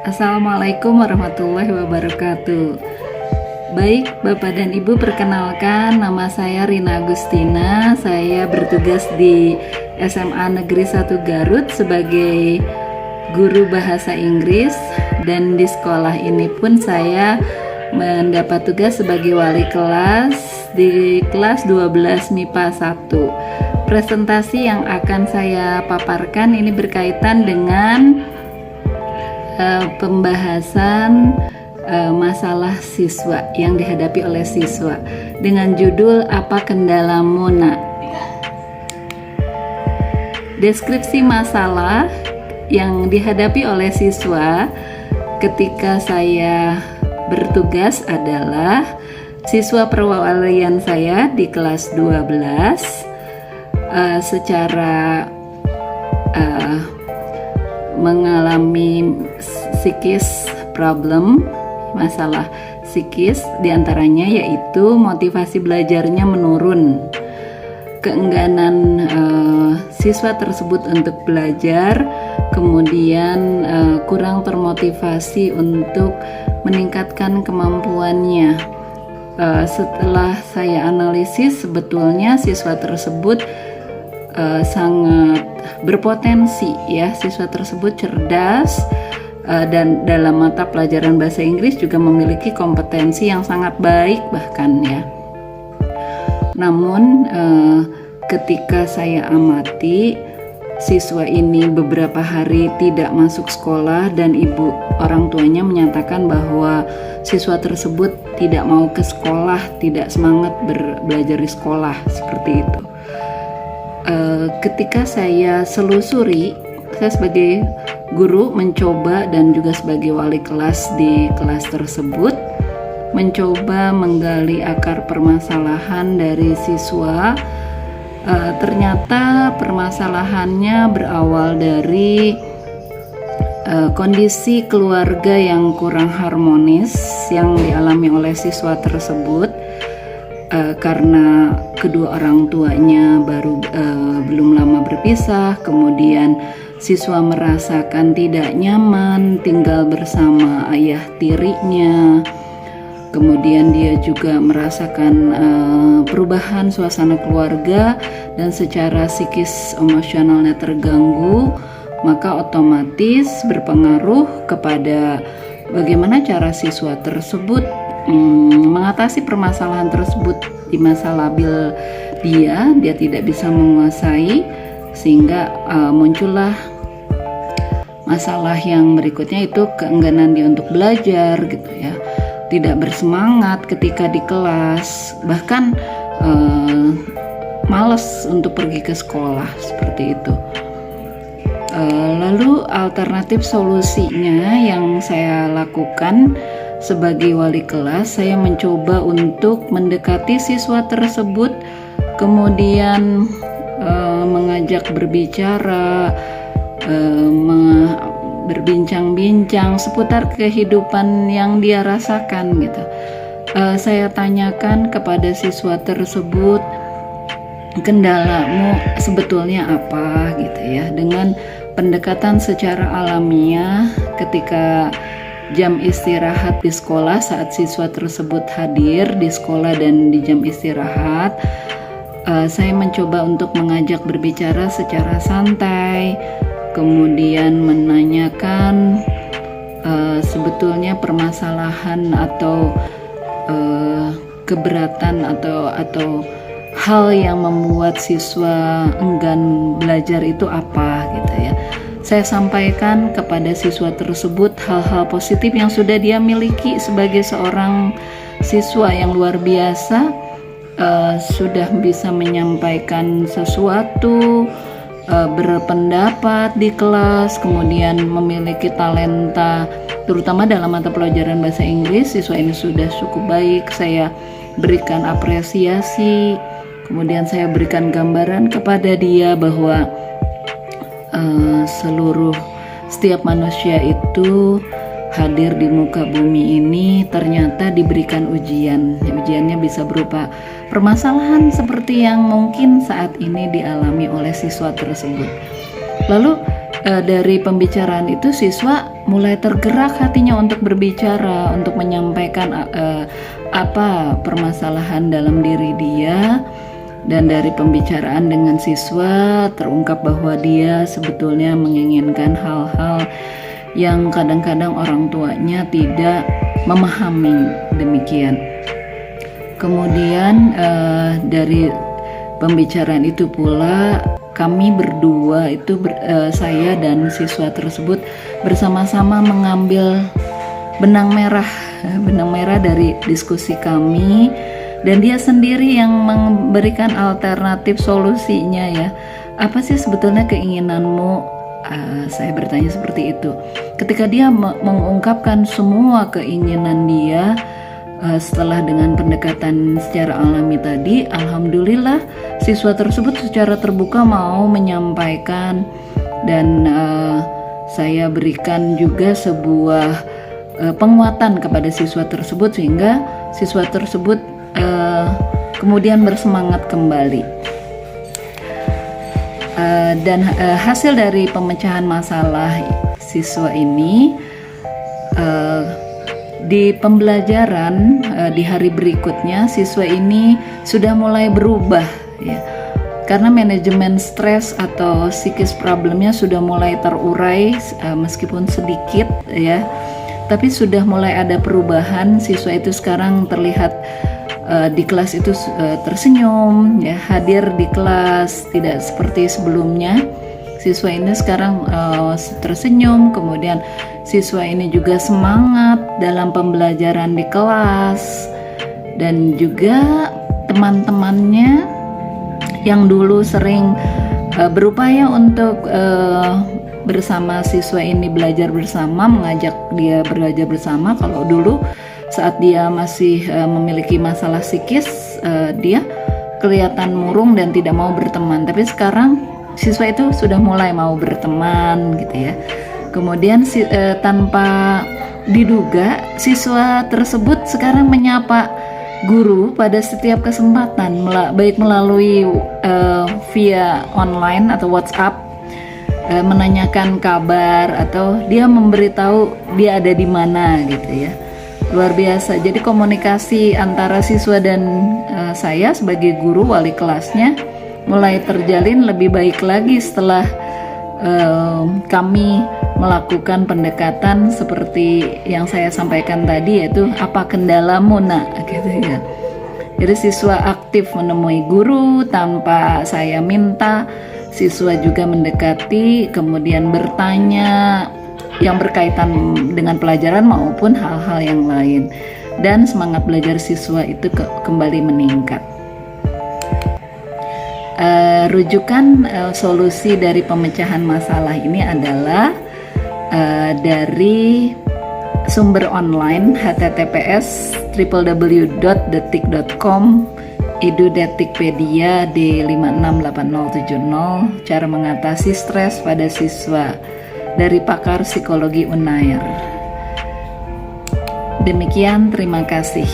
Assalamualaikum warahmatullahi wabarakatuh. Baik, Bapak dan Ibu, perkenalkan nama saya Rina Agustina. Saya bertugas di SMA Negeri 1 Garut sebagai guru bahasa Inggris, dan di sekolah ini pun saya mendapat tugas sebagai wali kelas di kelas 12 MIPA 1. Presentasi yang akan saya paparkan ini berkaitan dengan pembahasan masalah siswa yang dihadapi oleh siswa dengan judul "Apa Kendalamu, Nak?". Deskripsi masalah yang dihadapi oleh siswa ketika saya bertugas adalah siswa perwalian saya di kelas 12 secara mengalami psikis problem, masalah psikis diantaranya yaitu motivasi belajarnya menurun, keengganan siswa tersebut untuk belajar, kemudian kurang termotivasi untuk meningkatkan kemampuannya. Setelah saya analisis, sebetulnya siswa tersebut sangat berpotensi, ya, siswa tersebut cerdas dan dalam mata pelajaran bahasa Inggris juga memiliki kompetensi yang sangat baik bahkan, ya. Namun ketika saya amati, siswa ini beberapa hari tidak masuk sekolah dan ibu orang tuanya menyatakan bahwa siswa tersebut tidak mau ke sekolah, tidak semangat belajar di sekolah, seperti itu. Ketika saya selusuri, saya sebagai guru mencoba dan juga sebagai wali kelas di kelas tersebut mencoba menggali akar permasalahan dari siswa. Ternyata permasalahannya berawal dari kondisi keluarga yang kurang harmonis yang dialami oleh siswa tersebut. Karena kedua orang tuanya belum lama berpisah, kemudian siswa merasakan tidak nyaman tinggal bersama ayah tirinya, kemudian dia juga merasakan perubahan suasana keluarga dan secara psikis emosionalnya terganggu, maka otomatis berpengaruh kepada bagaimana cara siswa tersebut mengatasi permasalahan tersebut di masa labil dia tidak bisa menguasai, sehingga muncullah masalah yang berikutnya, itu keengganan dia untuk belajar, gitu ya, tidak bersemangat ketika di kelas, bahkan malas untuk pergi ke sekolah, seperti itu. Lalu alternatif solusinya yang saya lakukan sebagai wali kelas, saya mencoba untuk mendekati siswa tersebut, kemudian mengajak berbicara, berbincang-bincang seputar kehidupan yang dia rasakan, gitu. Saya tanyakan kepada siswa tersebut, kendalamu sebetulnya apa, gitu ya, dengan pendekatan secara alamiah. Ketika jam istirahat di sekolah, saat siswa tersebut hadir di sekolah dan di jam istirahat, saya mencoba untuk mengajak berbicara secara santai, kemudian menanyakan sebetulnya permasalahan atau keberatan atau hal yang membuat siswa enggan belajar itu apa, gitu ya. Saya sampaikan kepada siswa tersebut hal-hal positif yang sudah dia miliki sebagai seorang siswa yang luar biasa, sudah bisa menyampaikan sesuatu, berpendapat di kelas, kemudian memiliki talenta terutama dalam mata pelajaran bahasa Inggris. Siswa ini sudah cukup baik. Saya berikan apresiasi, kemudian saya berikan gambaran kepada dia bahwa setiap manusia itu hadir di muka bumi ini ternyata diberikan ujian. Ujiannya bisa berupa permasalahan seperti yang mungkin saat ini dialami oleh siswa tersebut. Lalu dari pembicaraan itu siswa mulai tergerak hatinya untuk berbicara, untuk menyampaikan apa permasalahan dalam diri dia. Dan dari pembicaraan dengan siswa terungkap bahwa dia sebetulnya menginginkan hal-hal yang kadang-kadang orang tuanya tidak memahami demikian. Kemudian dari pembicaraan itu pula kami berdua itu saya dan siswa tersebut bersama-sama mengambil benang merah dari diskusi kami, dan dia sendiri yang memberikan alternatif solusinya ya. Apa sih sebetulnya keinginanmu? Saya bertanya seperti itu. Ketika dia mengungkapkan semua keinginan dia, setelah dengan pendekatan secara alami tadi, alhamdulillah siswa tersebut secara terbuka mau menyampaikan, dan saya berikan juga sebuah penguatan kepada siswa tersebut sehingga siswa tersebut kemudian bersemangat kembali. Dan hasil dari pemecahan masalah siswa ini di pembelajaran di hari berikutnya siswa ini sudah mulai berubah ya, karena manajemen stres atau psikis problemnya sudah mulai terurai meskipun sedikit ya, tapi sudah mulai ada perubahan. Siswa itu sekarang terlihat di kelas itu tersenyum ya, hadir di kelas tidak seperti sebelumnya. Siswa ini sekarang tersenyum, kemudian siswa ini juga semangat dalam pembelajaran di kelas, dan juga teman-temannya yang dulu sering berupaya untuk bersama siswa ini belajar bersama, mengajak dia belajar bersama. Kalau dulu saat dia masih memiliki masalah psikis, dia kelihatan murung dan tidak mau berteman, tapi sekarang siswa itu sudah mulai mau berteman gitu ya. Kemudian tanpa diduga siswa tersebut sekarang menyapa guru pada setiap kesempatan, baik melalui via online atau WhatsApp, menanyakan kabar, atau dia memberitahu dia ada di mana gitu ya. Luar biasa. Jadi komunikasi antara siswa dan saya sebagai guru wali kelasnya mulai terjalin lebih baik lagi setelah kami melakukan pendekatan seperti yang saya sampaikan tadi, yaitu apa kendalamu nak gitu ya. Jadi siswa aktif menemui guru tanpa saya minta, siswa juga mendekati kemudian bertanya yang berkaitan dengan pelajaran maupun hal-hal yang lain, dan semangat belajar siswa itu kembali meningkat. Rujukan solusi dari pemecahan masalah ini adalah dari sumber online https://www.detik.com edu.detikpedia D568070 cara mengatasi stres pada siswa dari pakar psikologi Unair. Demikian, terima kasih.